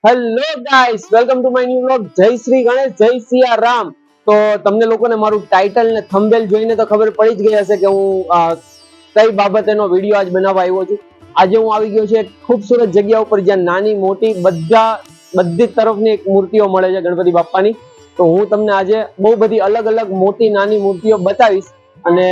Hello guys, welcome to my new vlog. જય શ્રી ગણેશ, જય સિયા રામ. તો તમને લોકોને મારું ટાઇટલ ને થંબનેલ જોઈને તો ખબર પડી જ ગઈ હશે કે હું કઈ બાબતેનો વિડીયો આજ બનાવવા આવ્યો છું. આજે હું આવી ગયો છું એક ખૂબસૂરત જગ્યા ઉપર જ્યાં નાની મોટી બધી તરફની એક મૂર્તિઓ મળે છે ગણપતિ બાપ્પાની. તો હું તમને આજે બહુ બધી અલગ અલગ મોટી નાની મૂર્તિઓ બતાવીશ. અને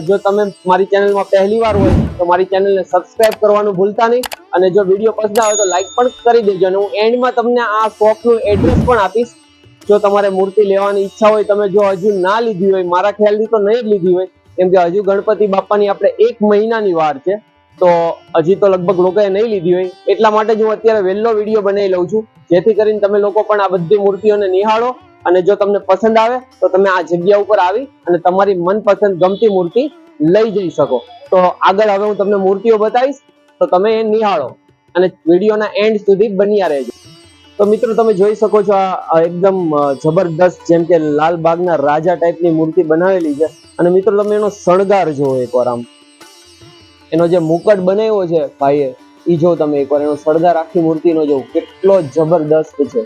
જો તમે મારી ચેનલમાં પહેલી વાર હોય તો મારી ચેનલને સબસ્ક્રાઇબ કરવાનું ભૂલતા નહીં. અને જો વિડીયો પસંદ આવે તો લાઈક પણ કરી દેજો. અને હું એન્ડમાં તમને આ શોપનું એડ્રેસ પણ આપીશ. જો તમારે મૂર્તિ લેવાની ઈચ્છા હોય, તમે જો હજુ ના લીધી હોય, મારા ખ્યાલથી તો નહીં જ લીધી હોય, કેમ કે હજુ ગણપતિ બાપ્પાની આપણે 1 મહિનાની વાર છે. તો હજી તો લગભગ લોકોએ નહીં લીધી હોય, એટલા માટે જ હું અત્યારે વહેલો વિડીયો બનાવી લઉં છું, જેથી કરીને તમે લોકો પણ આ બધી મૂર્તિઓને નિહાળો. અને જો તમને પસંદ આવે તો તમે આ જગ્યા ઉપર આવી અને તમારી મનપસંદ ગમતી મૂર્તિ લઈ જઈ શકો. તો આગળ હવે હું તમને મૂર્તિઓ બતાવીશ, તો તમે એ નિહાળો અને વિડીયોના એન્ડ સુધી બન્યા રહેજો. તો મિત્રો તમે જોઈ શકો છો આ એકદમ જબરદસ્ત, જેમ કે લાલબાગના રાજા ટાઈપની મૂર્તિ બનાવેલી છે. અને મિત્રો તમે એનો શણગાર જોવો એકવાર, આમ એનો જે મુકટ બનાવ્યો છે ભાઈએ, ઈ જો તમે એકવાર એનો શણગાર આખી મૂર્તિનો જો કેટલો જબરદસ્ત છે.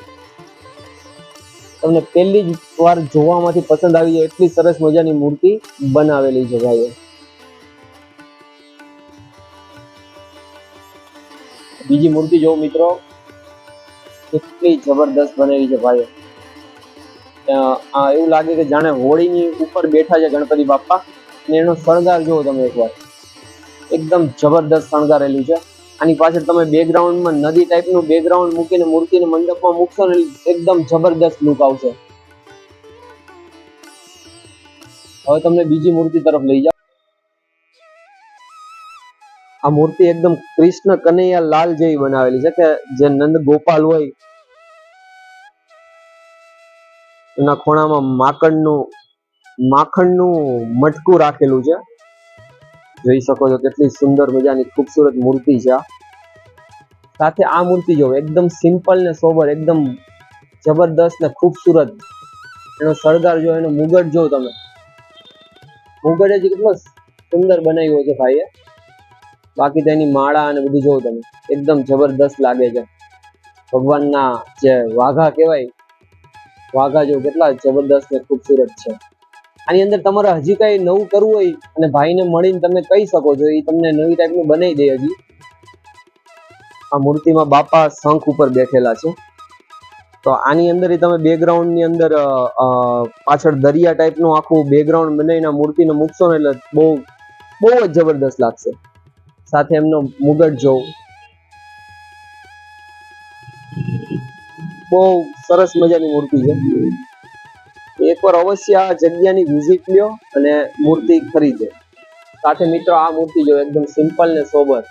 તમને પહેલી જ વાર જોવામાંથી પસંદ આવી જાય એટલી સરસ મજાની મૂર્તિ બનાવેલી છે ભાઈએ. બીજી મૂર્તિ જો મિત્રો, કેટલી જબરદસ્ત બનેલી છે ભાઈ. એવું લાગે કે જાણે હોળીની ઉપર બેઠા છે ગણપતિ બાપ્પા. અને એનો શણગાર જુઓ તમે એકવાર, એકદમ જબરદસ્ત શણગારેલું છે. આની પાછળ તમે બેકગ્રાઉન્ડમાં નદી ટાઈપનું બેકગ્રાઉન્ડ મૂકીને મૂર્તિને મંડપમાં મૂકશો ને એકદમ જબરદસ્ત લુક આવશે. હવે તમને બીજી મૂર્તિ તરફ લઈ જાઓ. આ મૂર્તિ એકદમ કૃષ્ણ કનૈયા લાલ જેવી બનાવેલી છે, કે જે નંદ ગોપાલ હોય એના ખોણામાં માખણનું મટકું રાખેલું છે. જોઈ શકો છો કેટલી સુંદર મજાની ખૂબસૂરત મૂર્તિ છે. સાથે આ મૂર્તિ જો એકદમ સિમ્પલ ને સોબર, એકદમ જબરદસ્ત ને ખૂબસૂરત. એનો શણગાર જો, એનો મુગટ જો તમે, મુગટ જ કેટલો સુંદર બનાવ્યો છે ભાઈએ. બાકી તો એની માળા અને બધું જોવો તમે, એકદમ જબરદસ્ત લાગે છે. ભગવાનના જે વાઘા કહેવાય, વાઘા જો કેટલા જબરદસ્ત ને ખૂબસૂરત છે. આની અંદર તમારે હજી કઈ નવું કરવું હોય અને ભાઈને મળીને તમે કહી શકો છો, એ તમને નવી ટાઈપનું બનાવી દે. હજી આ મૂર્તિમાં બાપા શંખ ઉપર બેઠેલા છે. તો આની અંદર તમે બેકગ્રાઉન્ડની અંદર પાછળ દરિયા ટાઈપનું આખું બેકગ્રાઉન્ડ બનાવીને મૂર્તિને મૂકશો ને એટલે બહુ જ જબરદસ્ત લાગશે. સાથે એમનો મુગટ જો, બહુ સરસ મજાની મૂર્તિ છે. એકવાર અવશ્ય આ જગ્યાની વિઝિટ લ્યો અને મૂર્તિ ખરીદો. સાથે મિત્રો આ મૂર્તિ જો એકદમ સિમ્પલ ને સોબર,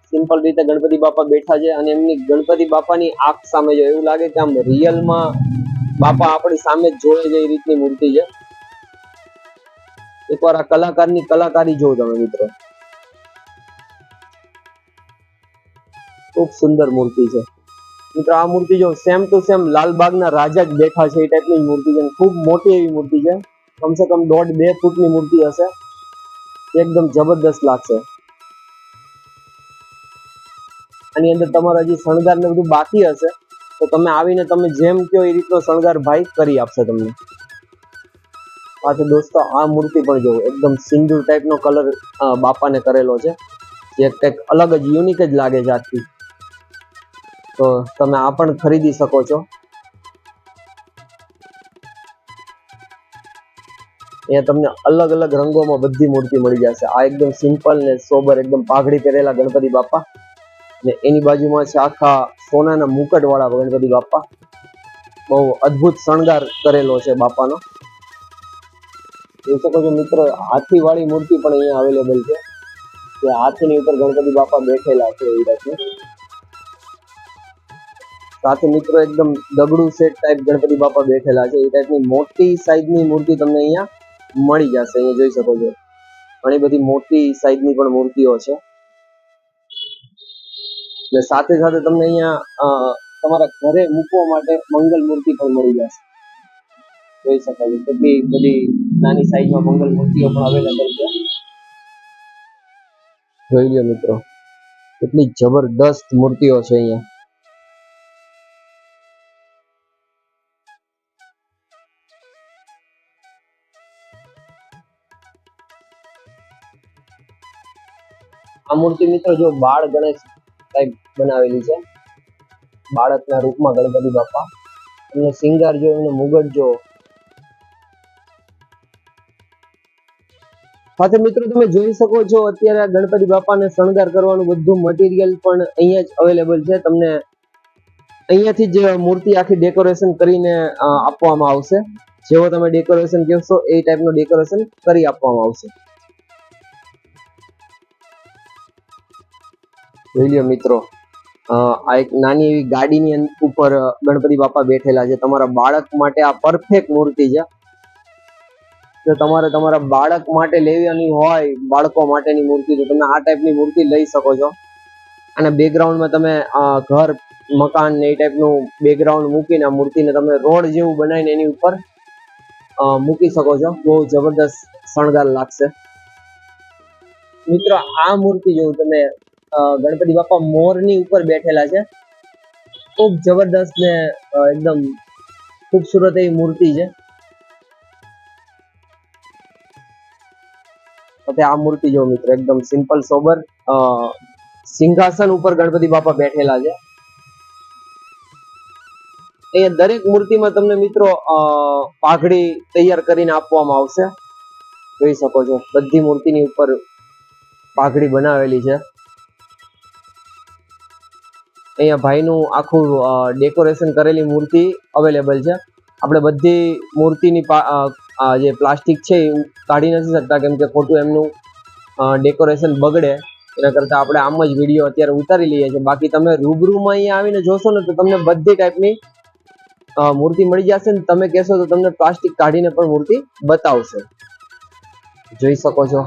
સિમ્પલ રીતે ગણપતિ બાપા બેઠા છે. અને એમની ગણપતિ બાપાની આંખ સામે જો એવું લાગે કે આમ રિયલમાં બાપા આપણી સામે જ જોડે છે એ રીતની મૂર્તિ છે. એકવાર આ કલાકારની કલાકારી જોવો તમે મિત્રો, ખૂબ સુંદર મૂર્તિ છે. મિત્રો આ મૂર્તિ જો સેમ ટુ સેમ લાલબાગના રાજા જ બેઠા છે એ ટાઈપની મૂર્તિ છે. ખૂબ મોટી એવી મૂર્તિ છે, કમસે કમ 1.5-2 ફૂટની મૂર્તિ હશે. એકદમ જબરદસ્ત લાગશે. આની અંદર તમારે હજી શણગાર ને બધું બાકી હશે તો તમે આવીને તમે જેમ કહો એ રીતનો શણગાર ભાઈ કરી આપશે તમને. પાછું દોસ્તો આ મૂર્તિ પણ જો એકદમ સિંદૂર ટાઈપનો કલર બાપાને કરેલો છે, જે કંઈક અલગ જ યુનિક જ લાગે છે આખી. તો તમે આ પણ ખરીદી શકો છો. અહીંયા તમને અલગ અલગ રંગોમાં બધી મૂર્તિ મળી જશે. આ એકદમ સિમ્પલ ને સોબર, એકદમ પાઘડી પહેરેલા ગણપતિ બાપા, ને એની બાજુમાં છે આખા સોનાના મુકટ વાળા ગણપતિ બાપા. બહુ અદ્ભુત શણગાર કરેલો છે બાપાનો. જોઈ શકો છો મિત્રો, હાથી વાળી મૂર્તિ પણ અહીંયા અવેલેબલ છે, જે હાથીની ઉપર ગણપતિ બાપા બેઠેલા છે એ રીતનું. સાથે મિત્રો એકદમ દગડું સેટ ટાઈપ ગણપતિ બાપા બેઠેલા છે એ ટાઈપની મોટી સાઈઝની મૂર્તિ તમને અહીંયા મળી જશે. અહીંયા જોઈ શકો છો ઘણી બધી મોટી સાઈઝની પણ મૂર્તિઓ છે. ને સાથે સાથે તમને અહીંયા તમારા ઘરે મૂકવા માટે મંગલ મૂર્તિ પણ મળી જશે. જોઈ શકો છો કેટલી બધી નાની સાઈઝમાં મંગલ મૂર્તિઓ પણ અવેલેબલ છે. જોઈ લો મિત્રો, કેટલી જબરદસ્ત મૂર્તિઓ છે અહીંયા. આ મૂર્તિ મિત્રો જો બાળ ગણેશ ટાઈપ બનાવેલી છે, બાળકના રૂપમાં ગણપતિ બાપા. એમનો શિંગાર જો, એમનો મુગટ જો. સાથે મિત્રો તમે જોઈ શકો છો અત્યારે આ ગણપતિ બાપાને શણગાર કરવાનું બધું મટીરિયલ પણ અહીંયા જ અવેલેબલ છે. તમને અહીંયાથી જ મૂર્તિ આખી ડેકોરેશન કરીને આપવામાં આવશે. જેવો તમે ડેકોરેશન કહેશો એ ટાઈપનું ડેકોરેશન કરી આપવામાં આવશે. જોઈ લ્યો મિત્રો, આ એક નાની એવી ગાડીની ઉપર ગણપતિ બાપા બેઠેલા છે. તમારા બાળક માટે આ પરફેક્ટ મૂર્તિ છે. જો તમારે તમારા બાળક માટે લેવાની હોય, બાળકો માટેની મૂર્તિ, તો તમે આ ટાઈપની મૂર્તિ લઈ શકો છો. અને બેકગ્રાઉન્ડમાં તમે ઘર, મકાન ને એ ટાઈપનું બેકગ્રાઉન્ડ મૂકીને આ મૂર્તિને તમે રોડ જેવું બનાવીને એની ઉપર મૂકી શકો છો. બહુ જબરદસ્ત શણગાર લાગશે. મિત્રો આ મૂર્તિ જોવું તમે, ગણપતિ બાપા મોરની ઉપર બેઠેલા છે. ખૂબ જબરદસ્ત ને એકદમ ખૂબસૂરત એવી મૂર્તિ છે. આ મૂર્તિ જો મિત્રો, એકદમ સિમ્પલ સોબર સિંહાસન ઉપર ગણપતિ બાપા બેઠેલા છે. અહીંયા દરેક મૂર્તિમાં તમને મિત્રો પાઘડી તૈયાર કરીને આપવામાં આવશે. જોઈ શકો છો બધી મૂર્તિની ઉપર પાઘડી બનાવેલી છે. અહીંયા ભાઈનું આખું ડેકોરેશન કરેલી મૂર્તિ અવેલેબલ છે. આપણે બધી મૂર્તિની જે પ્લાસ્ટિક છે એ કાઢી નથી શકતા, કેમ કે ખોટું એમનું ડેકોરેશન બગડે. એના કરતા આપણે આમ જ વિડીયો અત્યારે ઉતારી લઈએ છીએ. બાકી તમે રૂબરૂમાં અહીંયા આવીને જોશો ને તો તમને બધી ટાઈપની મૂર્તિ મળી જશે. ને તમે કહેશો તો તમને પ્લાસ્ટિક કાઢીને પણ મૂર્તિ બતાવશે. જોઈ શકો છો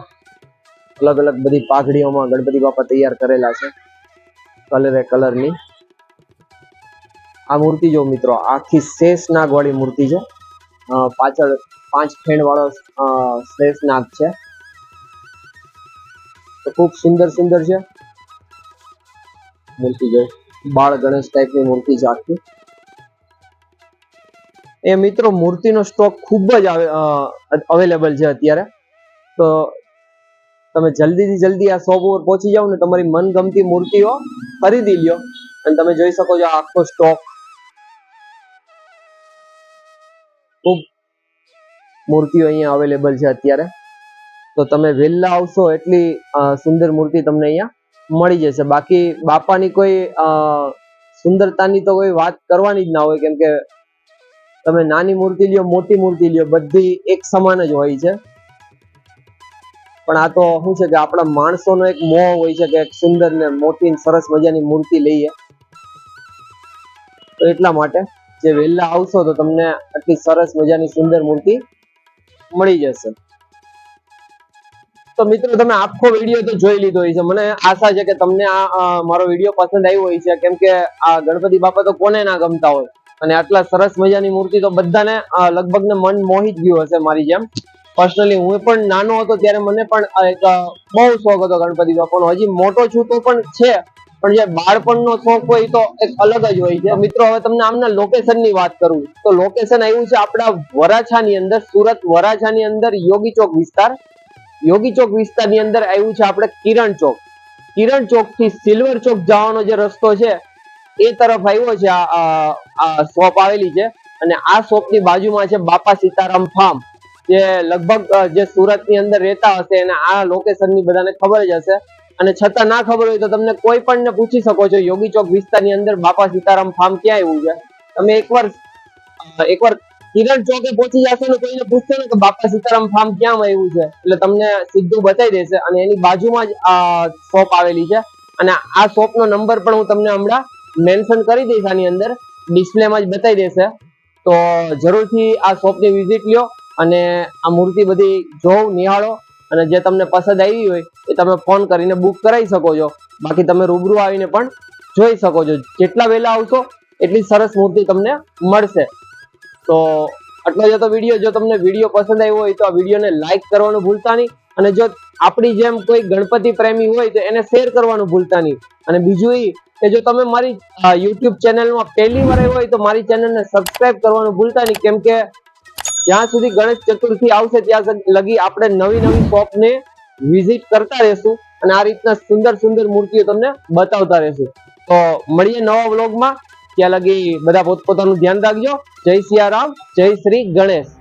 અલગ અલગ બધી પાઘડીઓમાં ગણપતિ બાપા તૈયાર કરેલા છે, કલરે કલરની. આ મૂર્તિ જો મિત્રો, આખી શેષ નાગ વાળી મૂર્તિ છે. પાછળ 5 ફેણ વાળો શેષ નાગ છે. તો ખૂબ સુંદર સુંદર છે મૂર્તિ. જો બાળ ગણેશ ટાઈપની મૂર્તિ છે આખી. એ મિત્રો મૂર્તિનો સ્ટોક ખૂબ જ અવેલેબલ છે અત્યારે. તો તમે જલ્દીથી જલ્દી આ શોપ ઉપર પહોંચી જાઓ ને તમારી મનગમતી મૂર્તિઓ ખરીદી લ્યો. અને તમે જોઈ શકો છો આખો સ્ટોક, ખૂબ મૂર્તિઓ અહીંયા અવેલેબલ છે અત્યારે. તો તમે વહેલા આવશો એટલી સુંદર મૂર્તિ તમને અહીંયા મળી જશે. બાકી બાપાની કોઈ સુંદરતાની તો કોઈ વાત કરવાની જ ના હોય, કેમ કે તમે નાની મૂર્તિ લ્યો, મોટી મૂર્તિ લ્યો, બધી એક સમાન જ હોય છે. પણ આ તો શું છે કે આપણા માણસોનો એક મોહ હોય છે કે એક સુંદર ને મોટી સરસ મજાની મૂર્તિ લઈએ. તો એટલા માટે જે વહેલા આવશો તો તમને આટલી સરસ મજાની સુંદર મૂર્તિ મળી જશે. તો મિત્રો તમે આખો વિડીયો તો જોઈ લીધો હોય છે. મને આશા છે કે તમને આ મારો વિડીયો પસંદ આવ્યો હોય છે, કેમ કે આ ગણપતિ બાપા તો કોને ના ગમતા હોય. અને આટલા સરસ મજાની મૂર્તિ તો બધાને લગભગ ને મન મોહી જ ગયું હશે મારી જેમ. પર્સનલી હું પણ નાનો હતો ત્યારે મને પણ એક બહુ શોખ હતો ગણપતિ બાપાનો. હજી મોટો છું તો પણ છે, પણ જે બાળપણનો શોખ હોય તો એક અલગ જ હોય છે. મિત્રો હવે તમને આમના લોકેશનની વાત કરું તો લોકેશન આવ્યું છે આપણા વરાછાની અંદર, સુરત વરાછાની અંદર યોગી ચોક વિસ્તાર. યોગી ચોક વિસ્તારની અંદર આવ્યું છે આપણે કિરણ ચોક. કિરણ ચોક થી સિલ્વર ચોક જવાનો જે રસ્તો છે એ તરફ આવ્યો છે આ શોપ આવેલી છે. અને આ શોપની બાજુમાં છે બાપા સીતારામ ફાર્મ, જે લગભગ જે સુરતની અંદર રહેતા હશે અને આ લોકેશનની બધાને ખબર જ હશે. અને છતાં ના ખબર હોય તો તમને કોઈ પણ ને પૂછી શકો છો યોગી ચોક વિસ્તારની અંદર બાપા સીતારામ ફાર્મ ક્યાં આવ્યું છે. તમે એકવાર કિરણ ચોકે પહોંચી જશો ને કોઈને પૂછશો ને કે બાપા સીતારામ ફાર્મ ક્યાં આવ્યું છે, એટલે તમને સીધું બતાવી દેશે. અને એની બાજુમાં જ આ શોપ આવેલી છે. અને આ શોપનો નંબર પણ હું તમને હમણાં મેન્શન કરી દઈશ, આની અંદર ડિસ્પ્લેમાં જ બતાવી દેશે. તો જરૂરથી આ શોપની વિઝિટ લ્યો અને આ મૂર્તિ બધી જોવ, નિહાળો. અને જે તમને પસંદ આવી હોય એ તમે ફોન કરીને બુક કરાવી શકો છો. બાકી તમે રૂબરૂ આવીને પણ જોઈ શકો છો. જેટલા વહેલા આવશો એટલી સરસ મૂર્તિ તમને મળશે. તો આટલો જ હતો વિડીયો. જો તમને વિડીયો પસંદ આવ્યો હોય તો આ વિડીયોને લાઈક કરવાનું ભૂલતા નહીં. અને જો આપણી જેમ કોઈ ગણપતિ પ્રેમી હોય તો એને શેર કરવાનું ભૂલતા નહીં. અને બીજું એ કે જો તમે મારી YouTube ચેનલમાં પહેલી વાર આવ્યો હોય તો મારી ચેનલને સબસ્ક્રાઇબ કરવાનું ભૂલતા નહીં, કેમ કે જ્યાં સુધી ગણેશ ચતુર્થી આવશે ત્યાં લગી આપણે નવી નવી શોપને વિઝિટ કરતા રહેશું. અને આ રીતના સુંદર સુંદર મૂર્તિઓ તમને બતાવતા રહેશું. તો મળીએ નવા વ્લોગમાં. ત્યાં લગી બધા પોતપોતાનું ધ્યાન રાખજો. જય સિયારામ, જય શ્રી ગણેશ.